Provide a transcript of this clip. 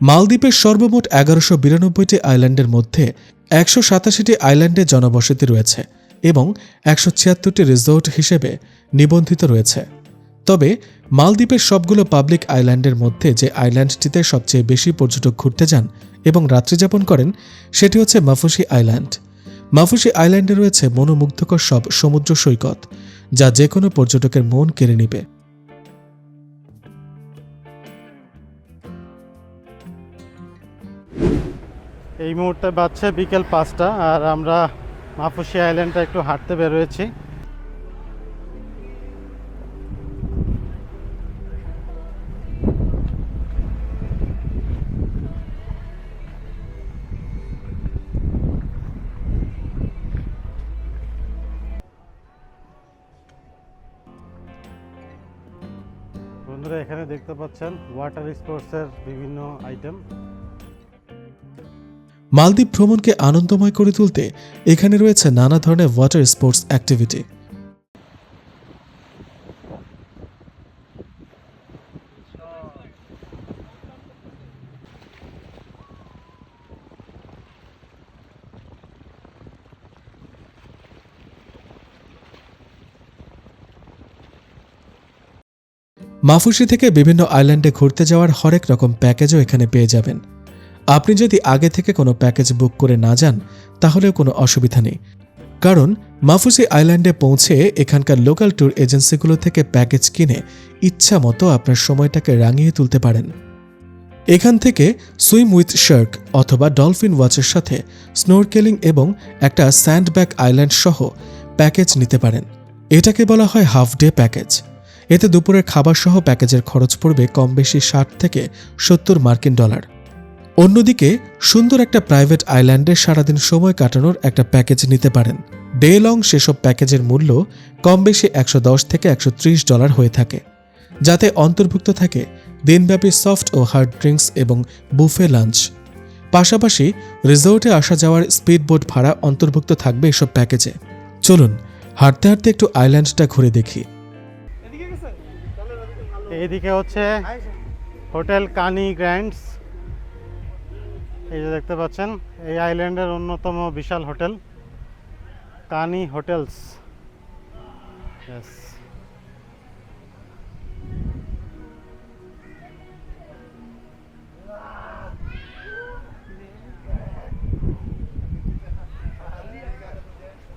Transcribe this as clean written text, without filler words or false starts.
মালদ্বীপের সর্বমোট ১১৯২টি আইল্যান্ডের মধ্যে ১৮৭টি আইল্যান্ডে জনবসতি রয়েছে এবং ১৭৬টি রিসোর্ট হিসেবে নিবন্ধিত রয়েছে। তবে মালদ্বীপের সবগুলো পাবলিক আইল্যান্ডের মধ্যে যে আইল্যান্ডটিতে সবচেয়ে বেশি পর্যটক ঘুরতে যান এবং রাত্রিযাপন করেন সেটি হচ্ছে মাফুসি আইল্যান্ড। মাফুসি আইল্যান্ডে রয়েছে মনোমুগ্ধকর সব সমুদ্র সৈকত, যা যে কোনো পর্যটকের মন কেড়ে নেবে। এই মুহূর্তে বাজছে বিকেল ৫টা আর আমরা মাফুসি আইল্যান্ডটা একটু হাঁটতে বেরোয়েছি। বন্ধুরা, এখানে দেখতে পাচ্ছেন ওয়াটার স্পোর্টসের বিভিন্ন আইটেম। মালদ্বীপ ভ্রমণকে আনন্দময় করে তুলতে এখানে রয়েছে নানা ধরনের ওয়াটার স্পোর্টস অ্যাক্টিভিটি। মাফুসি থেকে বিভিন্ন আইল্যান্ডে ঘুরতে যাওয়ার হরেক রকম প্যাকেজও এখানে পেয়ে যাবেন। আপনি যদি আগে থেকে কোনো প্যাকেজ বুক করে না যান তাহলেও কোনো অসুবিধা নেই, কারণ মাফুসি আইল্যান্ডে পৌঁছে এখানকার লোকাল ট্যুর এজেন্সিগুলো থেকে প্যাকেজ কিনে ইচ্ছা মতো আপনার সময়টাকে রাঙিয়ে তুলতে পারেন। এখান থেকে সুইম উইথ শার্ক অথবা ডলফিন ওয়াচের সাথে স্নোরকেলিং এবং একটা স্যান্ডব্যাগ আইল্যান্ড সহ প্যাকেজ নিতে পারেন। এটাকে বলা হয় হাফ ডে প্যাকেজ। এতে দুপুরের খাবার সহ প্যাকেজের খরচ পড়বে কম বেশি ৬০ থেকে ৭০ মার্কিন ডলার। অন্যদিকে সুন্দর একটা প্রাইভেট আইল্যান্ডে সারাদিন সময় কাটানোর একটা প্যাকেজ নিতে পারেন। ডে লং সেসব প্যাকেজের মূল্য কম বেশি ১১০ থেকে ১৩০ ডলার হয়ে থাকে, যাতে অন্তর্ভুক্ত থাকে দিনব্যাপী সফট ও হার্ড ড্রিঙ্কস এবং বুফে লাঞ্চ। পাশাপাশি রিসোর্টে আসা যাওয়ার স্পিডবোট ভাড়া অন্তর্ভুক্ত থাকবে এসব প্যাকেজে। চলুন হাঁটতে হাঁটতে একটু আইল্যান্ডটা ঘুরে দেখি। এইদিকে হচ্ছে হোটেল কানি গ্র্যান্ডস। এই যে দেখতে পাচ্ছেন, এই আইল্যান্ডের অন্যতম বিশাল হোটেল কানি হোটেলস।